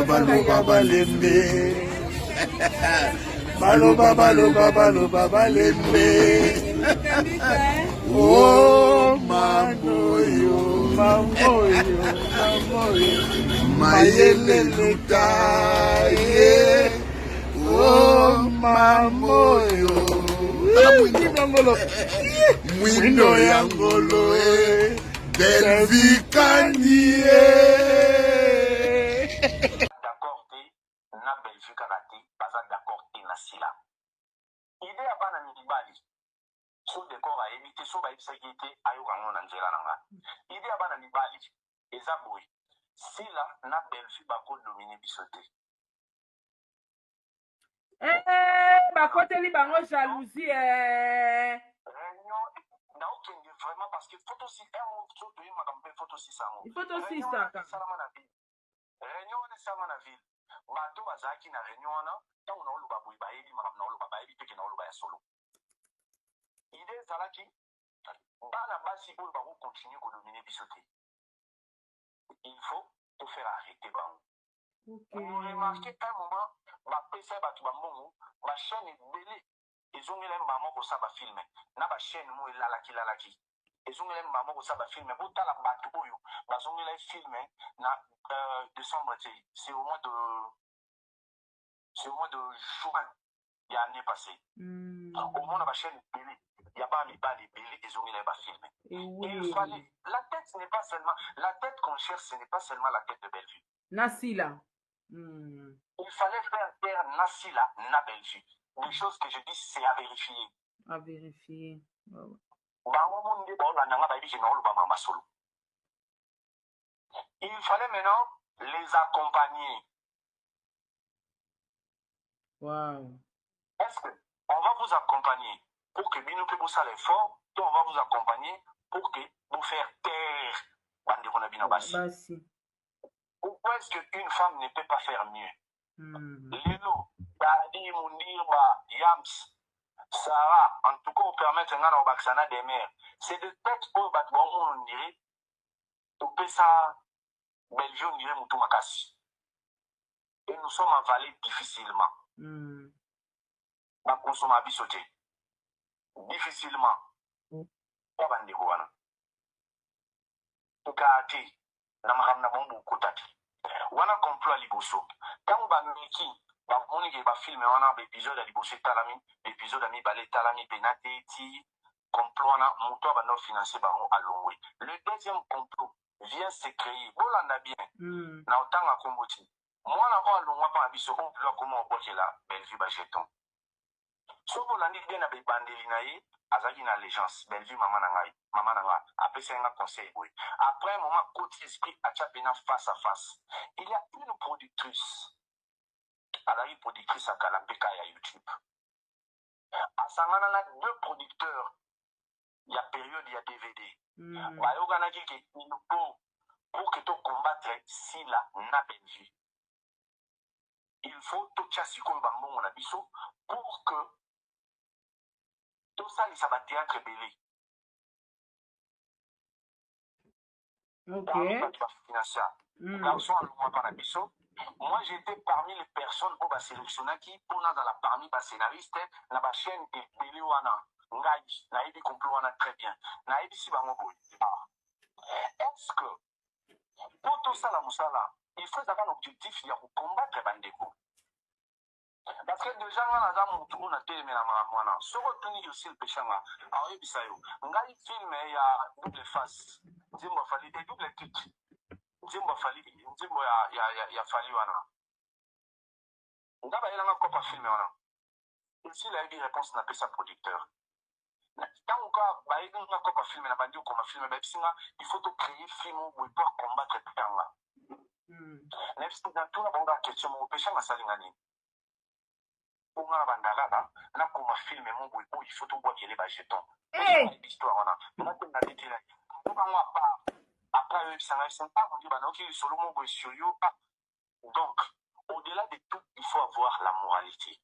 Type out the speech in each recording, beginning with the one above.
Baloba lembe. Baloba lembe. Oh mamoyo. Mayele lutaye. Oh mamoyo. Mwindo yangolo Belvikanie. Na Belgique karaté baza d'accord te na sila idée ya bana mibali so décor ayebi te so bayebisaki te ayoka ngo na nzela na nga idée ya bana mibali eza boye sila na Belgique bakodomine biso te bakoteli bango jalousie réunion naokende vraiment parce que photo si un so toyemaka mpe photo sisango photo sisaka esalama na ville réunion wana esalama na ville bato bazalaki na réunion wana ntango naoloba boye bayebi makambo naoloba bayebi peke naoloba ya solo ide ezalaki bana basi oyo bakokontinue kodomine biso te il faut tofaire arrêter bango oremarke un moment bapesa bato bambongo bachaîne ebele ezongela mba moko kosala bafilme na bachaîne mo elalaki ezongela mba moko kosala bafilme botala bato oyo bazongela filme na décembre te c'est au mois de juin il y a année passée au moins la chaîne ebele il y a pas mibali ebele ezongela bafilme il fallait la tête ce n'est pas seulement la tête qu'on cherche ce n'est pas seulement la tête de Bellevue Nasila il fallait faire taire Nasila na Bellevue des choses que je dis c'est à vérifier il fallait maintenant les accompagner. Wow. Est-ce qu'on va vous accompagner pour que Bino peut vous l'effort, ou on va vous accompagner pour que vous faire taire Basi. Pourquoi est-ce qu'une femme ne peut pas faire mieux? Lelo, Dadi, Mundirba, Yams, Sarah, en tout cas, vous permettre un Baksana des mères. C'est de tête où on dirait, tout peut ça, Belgique, on dirait Moutou-Makassi. Et nous sommes avalés difficilement. Ba consomma bisoté. Difficilement. Pas bandi wana. Tukati, na mahamna bombu kotati. Wana complot liboso. Quand ba meki, ba moni ke ba filmer wana épisode à liboso talami, épisode ami balé talami penate ti complot wana muto ba no financer ba on alongwe. Le deuxième complot vient se créer. Bolanda bien. Na otanga komboti. Moi na ko alongwa pa biso on peut comment obokela Bellevue ba jeton. Soko landi bien na bandeli na ye azaki na allégeance Bellevue maman nanga après c'est un conseil oui après un moment côté esprit acha bena face à face il y a une productrice azaki productrice à Kalapeka ya YouTube asangana na deux producteurs il y a période il y a DVD bayokana ki ke pour que to combattre Sila na Bellevue il faut to chasiko bambongo na biso pour que tout ça, il s'abat théâtre belé. Moi, j'étais parmi les personnes qui ont sélectionné qui, pour nous, parmi les scénaristes, dans la chaîne de Belé Wana, Naïbi Complot très bien. Naïbi Sibangobo. Est-ce que, pour tout ça, il faut avoir un objectif, il y a pour combattre Bandeko. peshanga na za mutu una teleme na mwana soko tuni yo sil peshanga awe bisayo ngai film ya double face nzimbo fali et double titre nzimbo ya fali wana ngaba yelanga kopa film wana ici la eu réponse na pesa producteur tant ka ba yelanga kopa film na bandi ko ma film ba bisinga il faut to créer film où pour combattre peshanga nefsi na tuna bonga question mo peshanga salingani on bandagaba na kuma filme mungu il faut to boire les bajeton histoire on a na dit là on va pas après ça va c'est pas on dit bah non qui solo mungu sur you donc au-delà de tout il faut avoir la moralité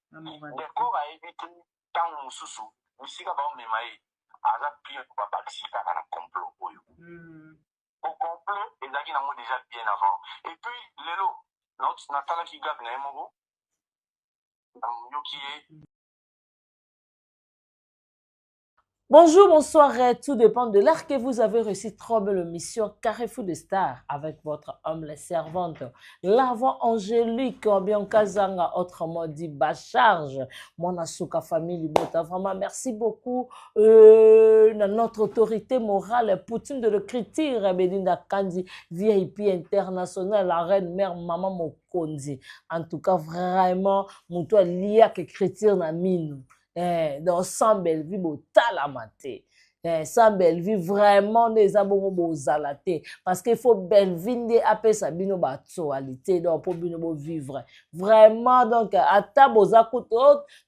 d'accord à éviter tant mususu musika ba on memaye aza pire kwa bakisika na complot oyo au complot ezaki na mo déjà bien avant et puis lelo notre natala ki gabi na emongo Bonjour, bonsoir, tout dépend de l'heure que vous avez reçu trop belle mission Carrefour de Stars avec votre homme, la servante, la voix angélique, bien Kazanga, autrement dit Bacharge, mon asuka famille Libota. Vraiment, merci beaucoup notre autorité morale, Poutine de l'écriture, Belinda Kandi, VIP international, la reine mère maman Mokonzi. En tout cas, vraiment, mon toit lié à l'écriture na mine. Dans sans belle vie beau talamate sans belle vie vraiment des abons beaux zalaté parce qu'il faut belle vie des apes sabino batsualité donc pour bino vivre vraiment donc à table à côté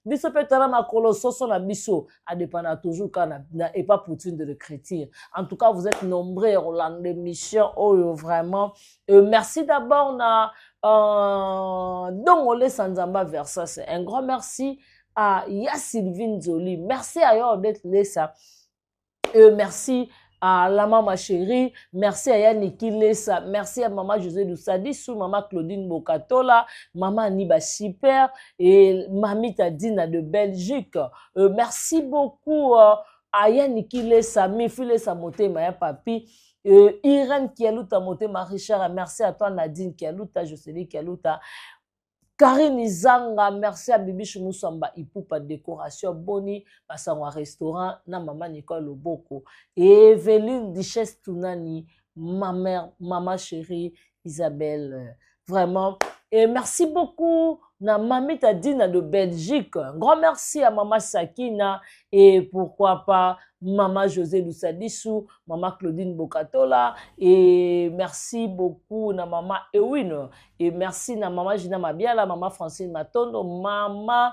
biso petana makolo soso na biso a dépendre toujours quand et pas Poutine de l'écriture. En tout cas vous êtes nombreux Roland l'émission oh vraiment merci d'abord na Dongole Sanzamba Versa, c'est un grand merci à Sylvine Zoli. Merci à Yo d'être Lessa. Merci à la maman chérie. Merci à Yannick Lessa. Merci à maman José Dousadissou, maman Claudine Bokatola, maman Aniba Super et mamie Tadina de Belgique. Merci beaucoup à Yannick Lessa, Mifile Samoté, Maya Papi. Irène Kialouta Moté, Marie-Chère, merci à toi Nadine Kialouta, Jocelyne Kialouta. Karine Zanga, merci à Bibi Chumoussamba, Ipoupa décoration, Boni, Passant restaurant, na maman Nicole Loboko, et Evelyne Duchesse Tounani, ma mère, maman chérie, Isabelle, vraiment. Et merci beaucoup, na Mamie Tadina de Belgique. Un grand merci à maman Sakina, et pourquoi pas, maman José Dousadissou, maman Claudine Bokatola, et merci beaucoup na maman Ewin, et merci na maman Gina Mabiala, maman Francine Matondo, maman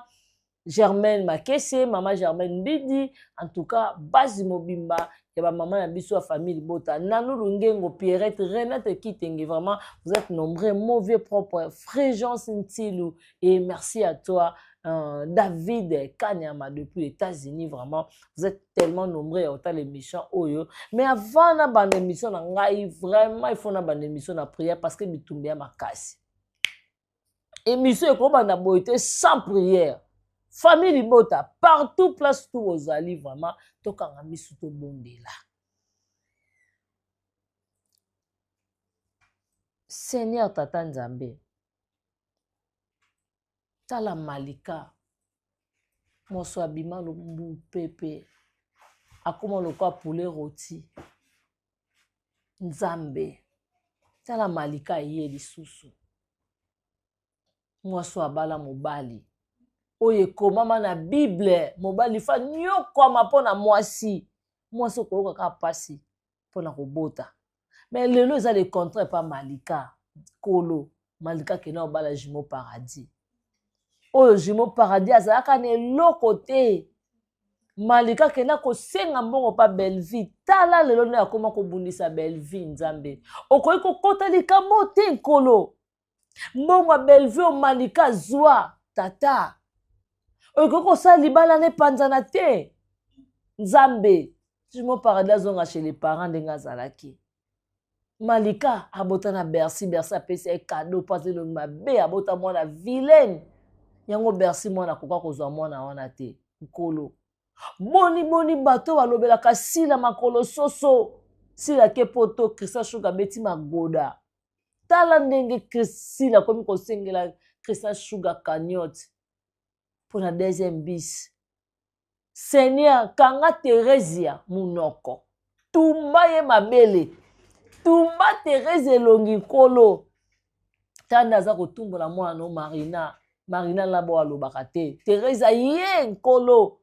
Germaine Makese, maman Germaine Didi, en tout cas, Bazi Mobimba, et ma maman Nabiso à famille Bota, Nanou Lungengo, Pierrette, Renate Kitenge, vraiment, vous êtes nombreux, mauvais propre, Fréjance Ntilou, et merci à toi, David Kanyama depuis les États-Unis, vraiment, vous êtes tellement nombreux à autant l'émission Oyo. Mais avant la bande émission, vraiment, il faut une émission de prière parce que Bitumbia m'a cassé. Émission comme on a beau sans prière. Famille Libota, partout, place tout aux alliés, vraiment, toka nga misuto bonde là. Seigneur Tata Nzambe, Tala Malika, Monso Abima le mbu pepe, Akoma le kwa poulet rôti, Nzambe, Tala Malika yé li susu, Monso Abala Mobali, Oye komama na Bible, Mobali fa nyoko mapona mwasi, Monso koko kaka pasi, pona kobota. Mais lelo eza le contraire pas Malika, Kolo, Malika kena obala jumeau paradis. Oyo jumeau paradis azalaka ne lokote. Malika kena ko senga mbongo pa belle vie. Tala lelo na akoma ko bundisa belle vie Nzambe. Okoyi ko kota likambo te nkolo. Mbongo belle vie o Malika zwa tata. Okoyi ko sa libala ne panzana te. Nzambe. Jumeau paradis azonga chez les parents de Ngazalaki. Malika abota na Bercy, Bercy apesi e cadeau parce le mabe abota mwana vilaine. Yango Bercy mwana koka kozwa mwana wana te. Nkolo. Boni bato balobela ka sila makolo soso. Sila ke poto Christian Sugar beti magoda. Tala ndenge sila komi kosengela Christian Sugar cagnotte. pour la deuxième bis. Seigneur, kanga Teresia munoko. Tumba ye mabele. Tumba Terese elongi kolo. Tanda za kotumbola mwana no Marina. Marina labo alobaka te. Teresa ye nkolo.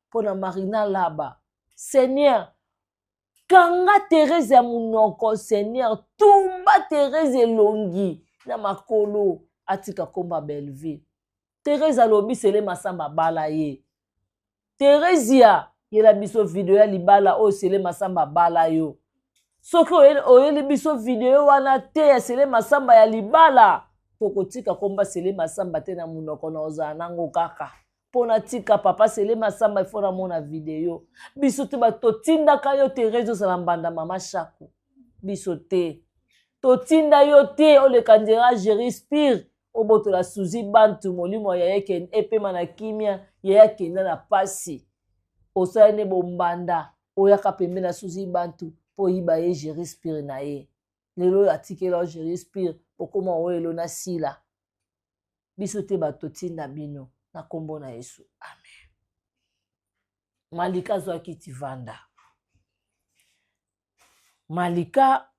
Pona Marina laba. Seigneur, kanga Terese ya munoko, Seigneur, tumba Terese elongi na makolo atika komba Belleville. Teresa lobi sele masamba bala ye. Teresia yela biso video ya libala o sele masamba bala yo. Soki oyeli biso video wana te ya sele masamba ya libala. Tokotika komba sele masamba te na munoko na oza nango kaka. Pona tika papa sele masamba ifona mona video. Biso te ba totinda ka yo Teresa osala mbanda mama Shaku. Biso te. Totinda yo te o le kandira Jerispire. Oboto la Suzy Bantu molimo ya yeke epema na kimia ya yeke na pasi. Osala ne bombanda. Oyaka pembe na Suzy Bantu. Po yiba ye Jerispire na ye. Lelo atike la Jerispire. Pokoma oelo na sila. Biso te ba totinda bino. Na kombo na Yesu. Amen. Malika zwaki tivanda. Malika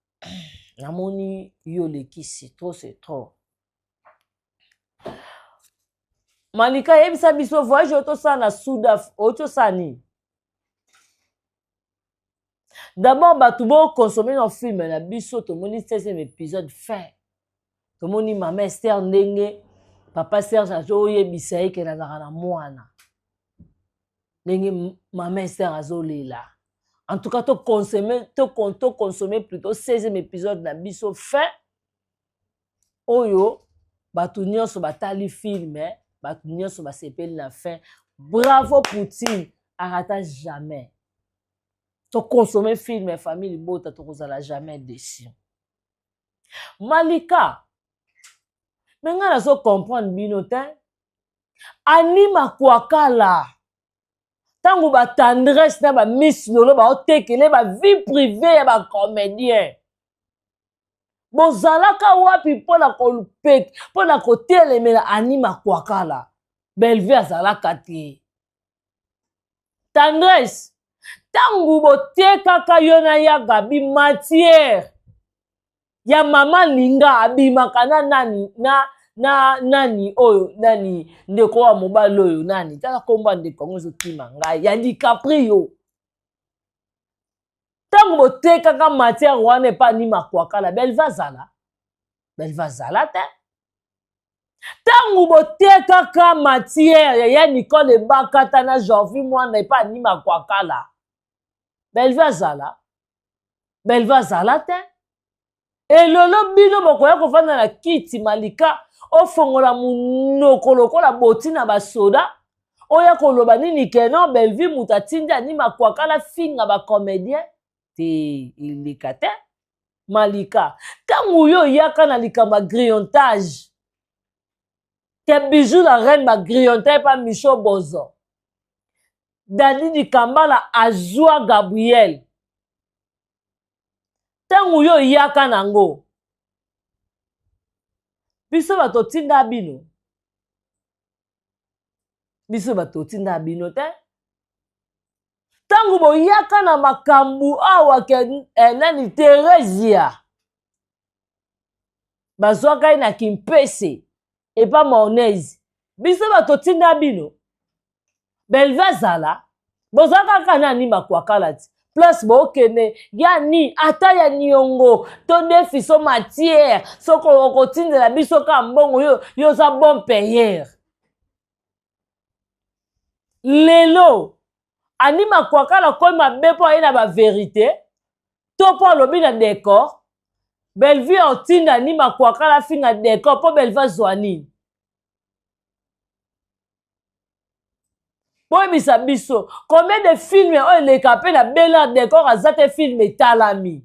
namoni yo lekisi. Trop c'est trop. Malika yebisa biso voyage otosa na Soudaf. Otosani. D'abord, batu bo consommer nos films na biso tomoni 16e épisode fin. Tomoni Mama Esther ndenge papa Serge azo yebisa ye ke nazaka na mwana. Ndenge Mama Esther azo lela. En tout cas, to consommer plutôt 16e épisode na biso fin. Oyo batu nyonso batali film, batu nyonso basepeli na fin. Bravo Poutine, arrêta jamais. To consommer film famille bota to kozala jamais déçu. Malika menga nazo comprendre bino te. Anima kwakala. Tango ba tendresse na ba miss lolo ba otekele ba vie privée ya ba comédien. Bozalaka wapi pona kolupek, pona kotelemela anima kwakala. Belleville azalaka te. Tendresse tangu botekaka yo na ya Gabi matière ya mama linga abimaka na nani nani oyo nani ndeko wa mobali oyo nani tala komba ndeko ngozo tima ngai ya DiCaprio tangu botekaka matière wana pa ni makwakala Belleville zala te tangu botekaka matière ya Nicole Bakata na Jovi mwana pa ni makwakala Belleville zala te. Elolo bino bokoya kofanda na kiti Malika ofongola munoko lokola boti na basoda oya koloba nini keno Belleville mutatinda ni makwakala finga ba comédien te ilika te Malika tangu yo yaka na likamba grillontage te bijou la reine ba grillontage pa Micho Bozo Dani di Kambala azwa Gabriel. Tangu yo yaka nango. Biso batotinda bino. Biso batotinda bino te. Tangu bo yaka na makambu awa ke nani Teresia. Bazwaka na Kimpese. E pa mayonnaise. Biso batotinda bino. Belleville zala, bozaka kana ni makwakala ti. Plus bokene, ya ni, ata ya niongo, to defi so matière, so kokotinde la biso ka mbongo yo za bon payeur. Lelo, ani makwakala koy mabepo ayena ba vérité, to po lobi na décor, Belleville otinda ni makwakala finga décor, po Belleville zwanini. Boy bisa biso, combien de films ont les capés la belle décor à zate film et talami.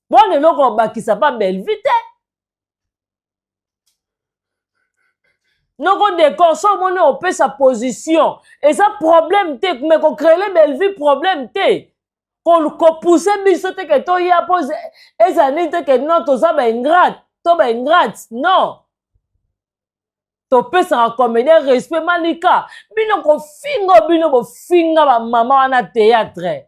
Bon le loko bakisa pa Belleville. Non décor so mone on peut sa position et ça problème te mais qu'on crée les Belleville problème te. Qu'on pousser biso te que to ya pose et ça ni te que non to ça ba ingrate, to ba ingrate. Non. topesaka comédien respect Malika bino kofinga bino bofinga bamama wana théâtre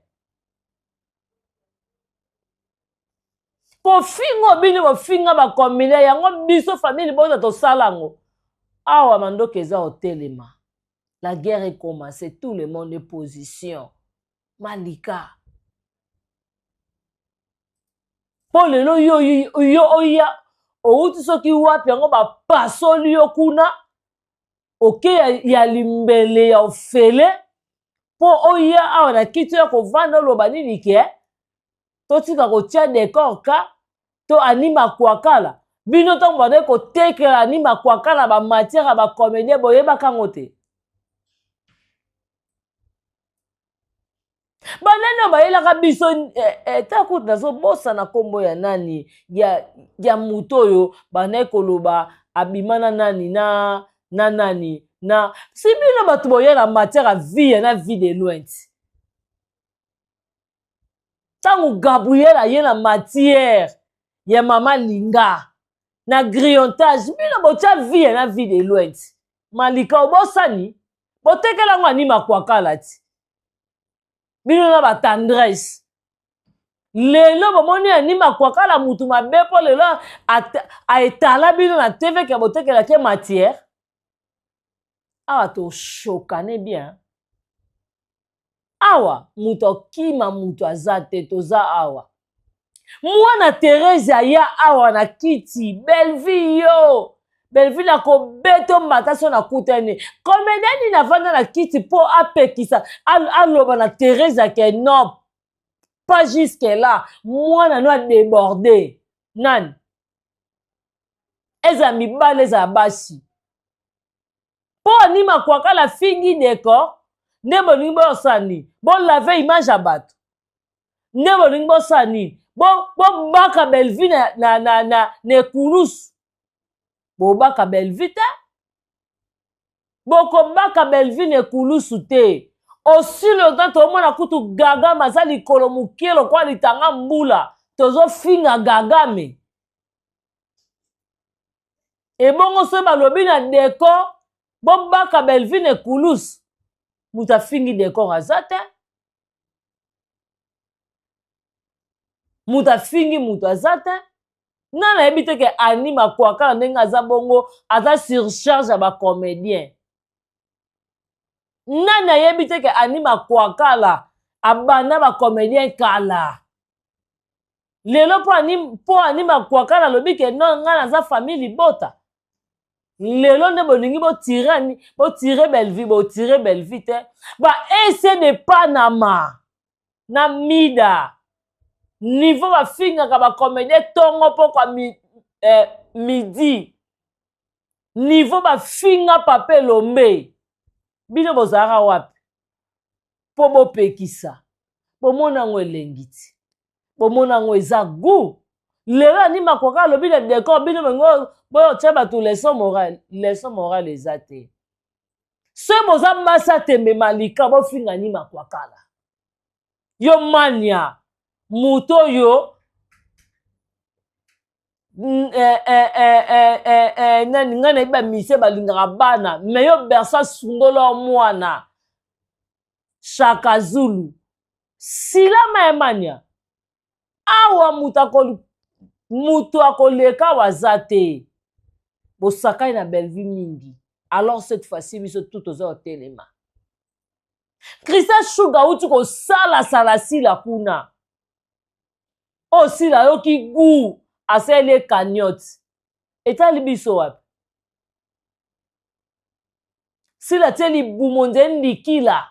kofinga bino bofinga bacomédien yango biso famille boza tosala ngo awa mandoka eza otelema la guerre est commencée tout le monde est position Malika po lelo yo oya outi soki wapi yango bapasoli yo kuna oke ya limbele ya ofele po oya awa na kiti ya kovanda oloba nini ke totika kotia décor ka to anima kwakala bino ntango bande kotekela anima kwakala bamatière ya bacomédien boyebaka ngo te banani bayelaka biso takuti nazobosana nkombo ya nani ya moto oyo banaye koloba abimana nani na nani na si bino bato boyela matière ya vie na vie de loin ti ntango Gabriel aye na matière ya mama linga na grillontage bino botia vie na vie de loin ti Malika obosani botekela ngo anima kwakala ti bino na batendresse lelo bomoni anima kwakala mutu mabe po lelo aetala bino na tv ke botekela ke matière awa toshokane bien awa mutu okima mutu aza te toza awa mwana Thérèse aya awa na kiti Belleville yo Belleville akobeta mbata so na kutani comédien nini avanda na kiti po apekisa aloba na Thérèse ke non pas jusque là mwana no a débordé nani eza mibale eza basi po anima kwakala fingi décor nde bolingi bosani bolave image ya bato nde bolingi bosani bobaka Belleville na ekulusu bobaka Belleville te bokobaka Belleville na ekulusu te aussi longtemps tomona kutu gagame aza likolo mokie lokwa litanga mbula tozofinga gagame ebongo so balobi na décor bobaka Belleville na ekulusu mutu afingi décor aza te mutu afingi mutu aza te nana yebi te ke anima kwakala ndenge aza bongo aza surcharge ya bacomédien nani ayebi te ke anima kwakala abanda bacomédien kala lelo po anima kwakala alobi ke non nga naza famille libota lelo nde bolingi botire Belleville te baese de Panama na mida niveau bafingaka bacomédien tongo pokwa midi niveau bafinga pape lombe bino bozalaka wapi po bopekisa bomona ngo elengi ti bomona ngo eza gu lelo anima kwakala alobi na décor bino bengo boyotia bato leçon morale eza te so boza mbasa tembe Malika bofinga anima kwakala yo mania mutu oyo nani nga na yeba mise balingaka bana me yo bersa sundolo mwana Shaka Zulu silama emania awa mutu akoleka waza te bosakai na Belleville mingi alors cette fois-ci biso tout oza otelema Christian Sugar uti kosala sila kuna osila yoki gu asele cagnotte etali biso wapi sila teli bumonde ndikila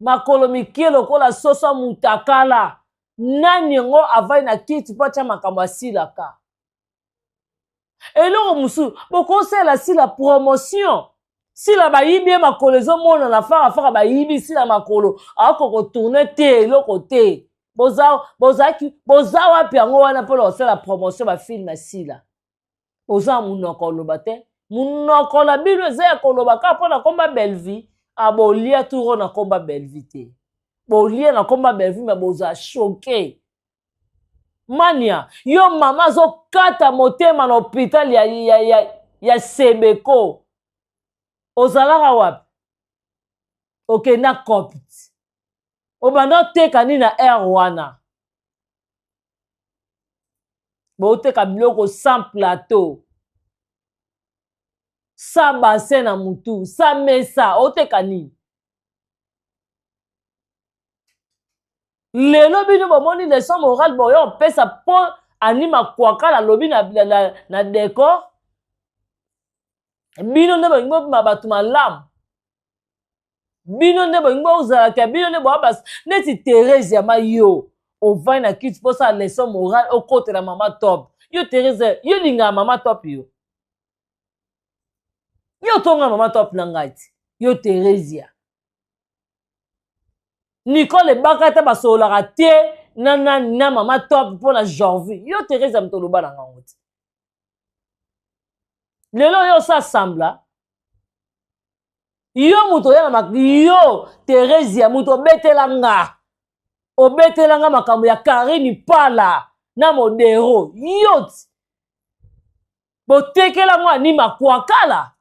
makolo mikie lokola soso mutakala nani ngo avai na kiti po atia makambo asilaka eloko musu bokosala sila promotion sila bayibi makolo ezomona na faka bayibi sila makolo akoko tourner te eloko te boza wapi yango wana mpo losala promotion bafilme asila oza munoko oloba te munoko na bino eza ya koloba kaka mpo na komba Belleville abolia turo na komba Belleville te bolia na komba Belleville me boza choqué mania yo mama azokata motema na hôpital ya Sebeko ozalaka wapi okenda copte obanda oteka nini na air wana booteka biloko sans plateau sans bassin na mutu sans mesa oteka nini lelo bino bomoni leçon morale boyo opesa mpo anima kwakala lobi na décor bino nde bolingi bopema bato malamu bino nde bolingi bozalaka bino nde boaba neti Thérèse ya mayo ovai na kiti mposa leçon morale okotela mama top yo Thérèse yo lingaka mama top yo tonga mama top na ngai ti yo Thérèse Nicole ebaka te basololaka te na mama top mpo na janvier yo Thérèse moto oloba na ngango ti lelo yo osasambla yo moto oyanga yo Thérèse moto obetelanga makambo ya Karine Pala na modero yo ti botekela mwa anima kwakala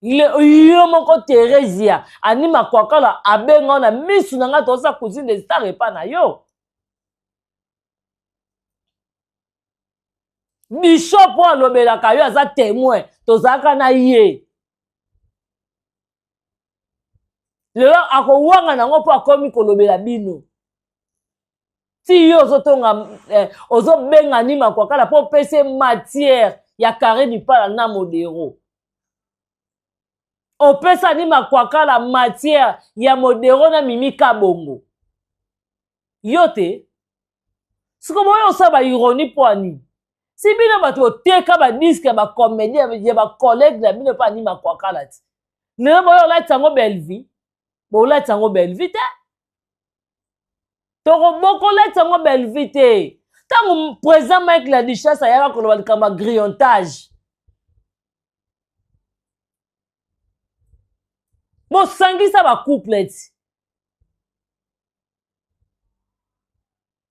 yo moko Thérèse anima kwakala abenga na misu na nga toza cousine de star epa na yo bishop alobelaka yo aza témoin tozalaka na ye lelo akowanga nango mpo akomi kolobela bino ti yo ozotonga ozobenga anima kwakala mpo opesa matière ya Karine Pala na modero opesa anima kwakala matière ya modero na Mimi Kabongo yo te siko boyo osaba ironie po ani si bino bato oteka badiske ya bacomédien ya bacollègue na bino mpo anima kwakala ti lelo boyo olati yango belvi bolati yango belvi te tokoboko olati yango belvi te ntango président Mike la Duchesse ayaka koloba likambo ya grillontage bosangisa bacouple ti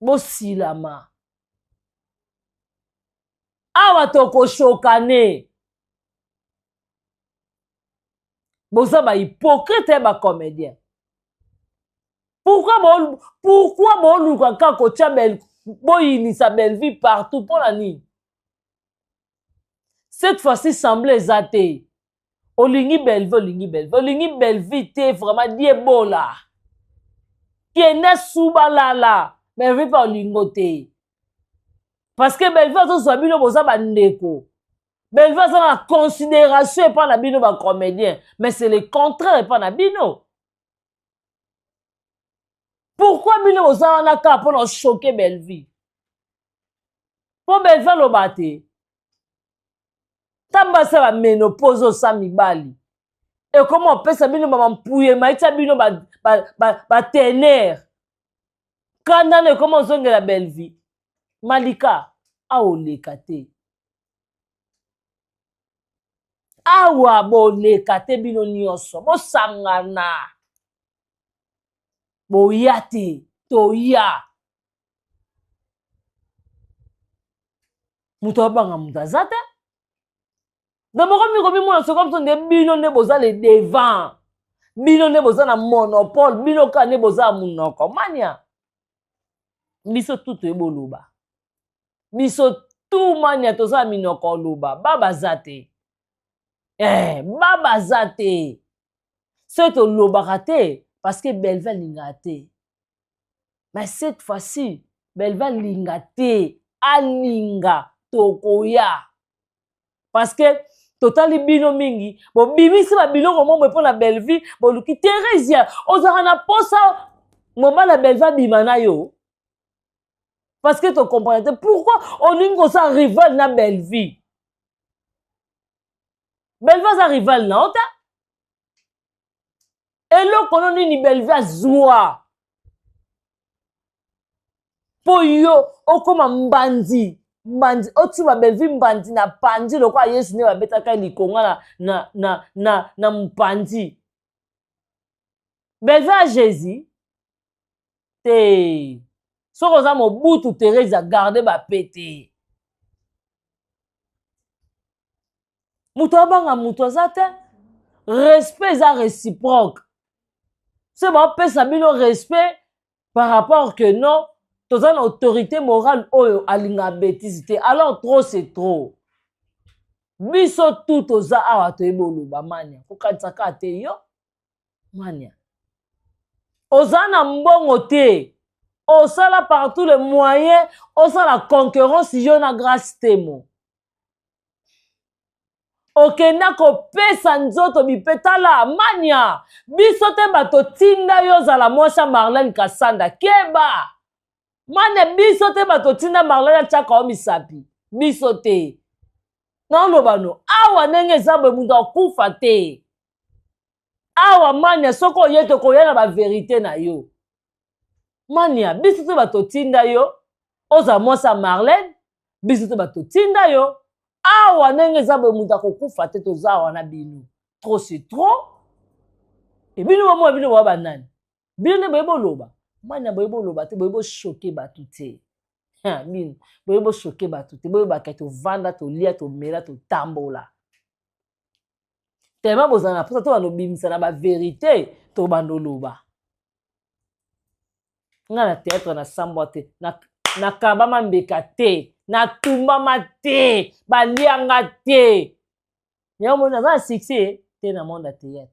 bosilama awa tokoshokane boza bahypocrite bacomédien pourquoi boluka kaka kotia boyinisa belvi partout mpo na nini cette fois-ci semble eza te olingi belvi te vraiment die bola kende subalala belvi pa olingo te parce que belvi azozwa bino boza bandeko belvi aza na considération epa na bino bacomédien mais c'est le contraire epa na bino pourquoi bino boza wana kaka mpo na ochoke belvi mpo belvi aloba te tambasa baménopause osa mibali ekoma opesa bino bamampuye maitya bino batenere kandana ekoma ozongela belvi malika aoleka te awa boleka te bino nyonso bosangana boya te toya moto abanga moto aza te D'abord, c'est comme si on bino ne boza le devant. Bino ne boza na monopole. Bino ka ne boza munoko. Mania. Biso tout eboloba. Biso tout mania toza minoko loba. Baba zate. Baba zate. C'est au loba raté. Parce que Belva lingate. Mais cette fois-ci, Belva lingate. Alinga. Tokoya. Parce que totali bino mingi bo bimisi ba biloko momo pour la belle vie bo luki Thérèse ozaka na posa moma la belle va bimana yo parce que tu comprends pourquoi on ningo ça rival na belle vie ça rival na ota eloko no nini belle vie azwa po yo okoma mbandi mbandi otuba belvi mbandi na pandi lokwa Yesu ne babetaka likonga na mpandi belvi a Jésus te soko za mobutu Thérèse a gardé ba pété muto abanga muto za te respect eza réciproque. C'est bon, pesa bino respect par rapport que non, toza na autorité morale oyo alinga bêtise te. Alors trop c'est trop. Biso tout toza awa toyeba oloba mania. Kokanisaka te yo mania. Oza na mbongo te. Osala par tous les moyens, osala concurrence yo na grâce temo. Okenda kopesa nzoto bipetala mania. Biso te bato tinda yo zala mwasha Marlène Kasanda. Keba. Mane biso te bato tinda Marlène Chaka omisapi. Biso te. Non lobano. Awa nenge zambe muda okufa te. Awa mania soko yeto koyana ba vérité na yo. Mania biso te bato tinda yo. Oza mwasha Marlène. Biso te bato tinda yo. Awa nenge zambe muda kokufa te toza wana bino. Trop c'est trop. Et bino mamo bino wa banani. Bino ne boyebo loba. Mania boyebo loba te boyebo choquer batu te. Ha bino boyebo choquer batu te boyebo ka to vanda to lia to mela to tambola. Tellement bozana pour ça to bano bimisa na ba vérité to bando loba. Ngana théâtre na sambo te na kabama mbeka te. Na tumbama te, balianga te. Nyamo na succès te na monde théâtre.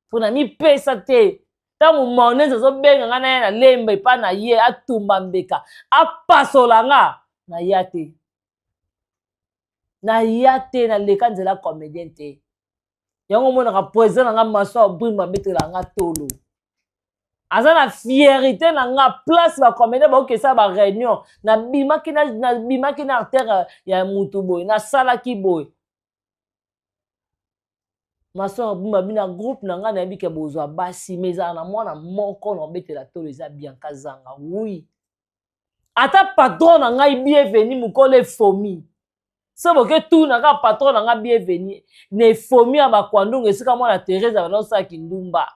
Pona mi pesa te. Tangu moneza zo benga ngana na lembe pa na ye atumba mbeka. Apasola nga na yate. Na yate na leka nzela comédien te. Yango mona ka président nga maso obrimba betela nga tolo. Aza na fierté na nga place ba comédien ba okesa ba réunion na bimaki na artère ya mutu boy na sala ki boy maso bima bina groupe na nga na bike bozwa basi meza na mwana moko na betela tolo eza bien kazanga oui ata patron na nga bienvenue mukole fomi sebo ke tout na ka patron na nga bienvenue ne fomi aba kwandungu esika mwana Teresa na sa kindumba.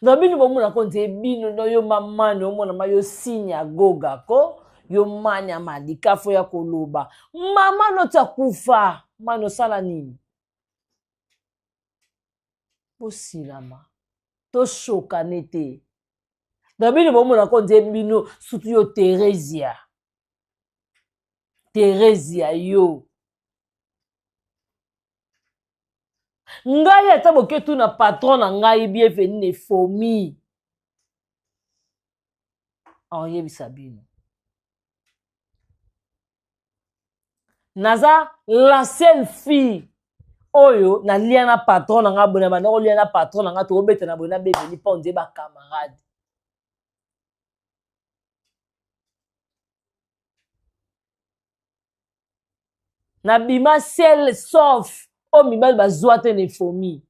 Na bino bomona konte bino no yo mama no mona ma yo sinya goga ko yo manya madikafo ya koloba mama no takufa mano sala nini bosilama to shoka nete. Na bino bomona konte bino surtout yo Teresia yo ngai ata boke tu na patron na ngai bienvenue ne fomi. Oyebisa bino. Naza la seule fille oyo na lia na patron na nga bona bana ko lia na patron na nga to obeta na bona bienvenue pa onde ba camarade. Na bima seul sauf o mibali bazwa te ne fomi.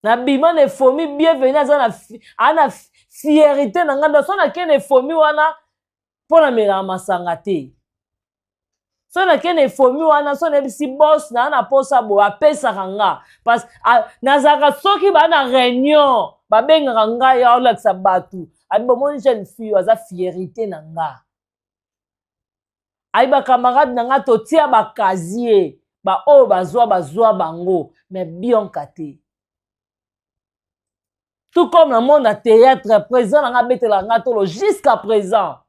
Na bima ne fomi bienvenue ana fierté na nganda so na kene fomi wana pona mela masanga te. So na kene fomi wana so na bisi boss na ana posa bo apesa kanga parce nazaka soki ba na réunion ba benga kanga ya ola sabatu abi bomoni jeune fille aza fierté na nga. Ai ba camarade na nga to tia ba casier ba o bazwa bango mais bien kate. Tout comme dans le monde à théâtre présent na nga betela nga tolo jusqu'à présent.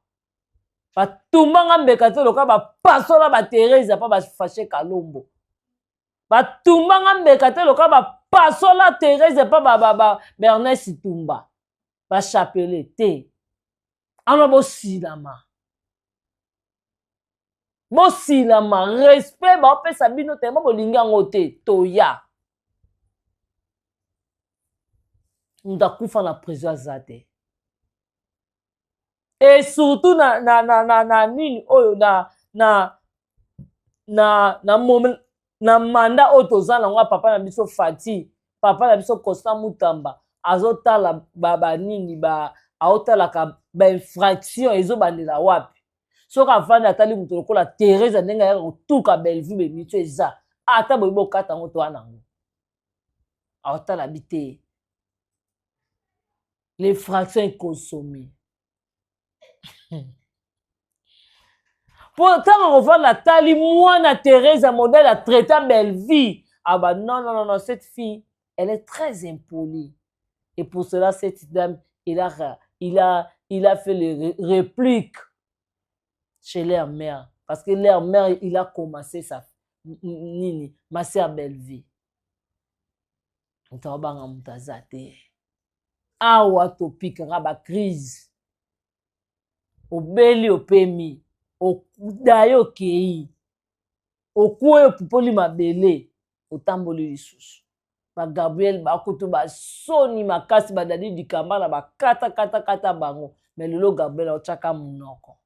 Ba tumba nga mbeka te loka ba pasola ba Teresa pa ba fâché Kalombo. Ba tumba nga mbeka te loka ba pasola Teresa pa ba Bernard Situmba. Ba chapelet te. Ano bo silama. Bosilama respect ba opesa bino te mo bolinga ngote toya ndakufa na prison zate et surtout na nini oyo na manda oyo toza nango papa na biso Fati papa na biso Constant Mutamba azotala nini aotalaka ba infraction ezobandela wapi. Soki avandi atali mutu lokola Teresa ndenge ya kotuka Bellevue bemitu eza ata boyibo okata ngo to wana ngo aotala bite les fractions consommées Pourtant, on va la tali, moi, na Thérèse, modèle à traiter belle vie. Ah bah non, cette fille, elle est très impolie. Et pour cela, cette dame, il a fait les répliques chez leur mère. Parce que leur mère, il a commencé sa nini, ma sœur belle vie. On t'a banga mutazate. Awa topic raba crise. Obeli opemi. Okudayo kei. Okuwe pupoli mabele. Otamboli lisusu. Ba Gabriel ba kutu ba soni makasi ba dadi dikambala ba kata bango. Mais lelo Gabriel ochaka munoko.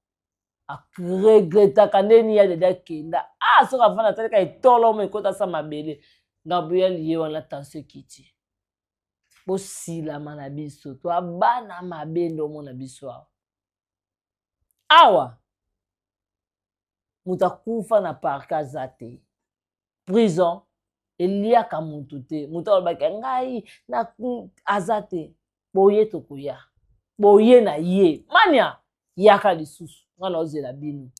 Regreta kandeni ya deda kenda. Ah soka fana talika itolo mo ekota sa mabele. Gabriel ye wana tension kiti. Bosila mana biso to abana mabendo mo na biso awa mutakufa na parka zate prison eliaka muntu te mutu alobaki ngai na azate boye tokoya boye na ye mania yaka lisusu ngana ozela bino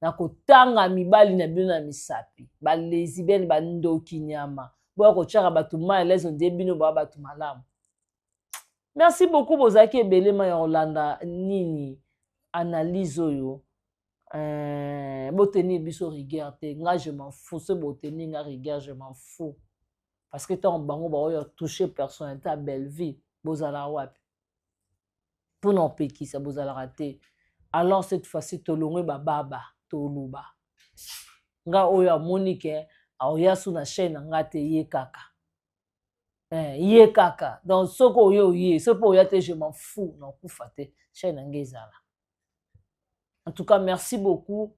na kotanga mibali na bino na misapi balesibienne bandoki nyama boya kotyaka bato ma elezo nde bino boya bato malamu. Merci beaucoup bozaki ebele ma ya Olanda nini analyse oyo boteni biso rigueur te nga je m'en fous ce boteni nga rigueur je m'en fous parce que tant bango ba oyo toucher personne ta belle vie bozala wapi pour non pekisa bozala raté alors cette fois-ci tolongwe baba toluba nga oyo Monique aoya su na chaîne nga te ye kaka ye kaka donc soko oyo ye soko oya te je m'en fous non kufa te chaîne ngezala. En tout cas, merci beaucoup.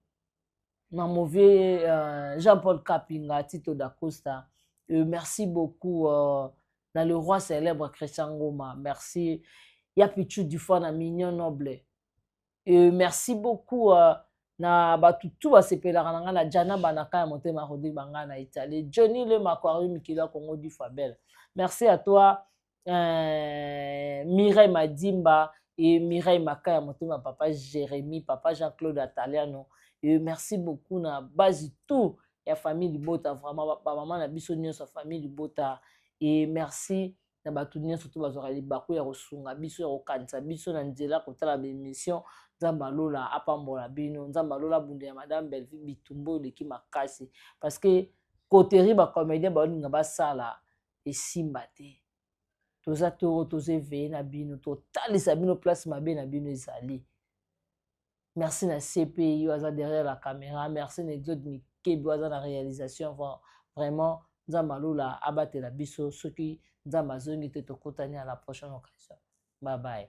Jean-Paul Kapinga, Tito da Costa. Merci beaucoup dans le roi célèbre Christian Ngoma. Merci. Yapichu Dufon na Mignon Noble. Merci beaucoup na batutu ba sepelaranga na Jana Banaka Motema Rodi Banga na Italie. Johnny le Macquarie Mikila Congo du Fabel. Merci à toi Mireille Madimba. Et Mireille Makaya, mon papa Jérémy, papa Jean-Claude Ataliano. Et merci beaucoup na base tout la famille du Bota vraiment maman na bisonio sa famille du Bota et merci na batunia surtout bazora li baku ya rosunga biso ya kanisa biso na nzela kotala ba émission nzamba lola apambola bino nzamba lola bunde ya madame Belleville bitumbo leki makasi parce que côté ba comédien ba ninga ba sala et simbate toza toro toze veillé na bino totalisa bino place mabe na bino ezali. Merci na CPI waza derrière la caméra, merci na Exode Mikebi waza na réalisation vraiment nzamba lola abatela biso soki nzamba zongi te tokotani à la prochaine occasion. Bye bye.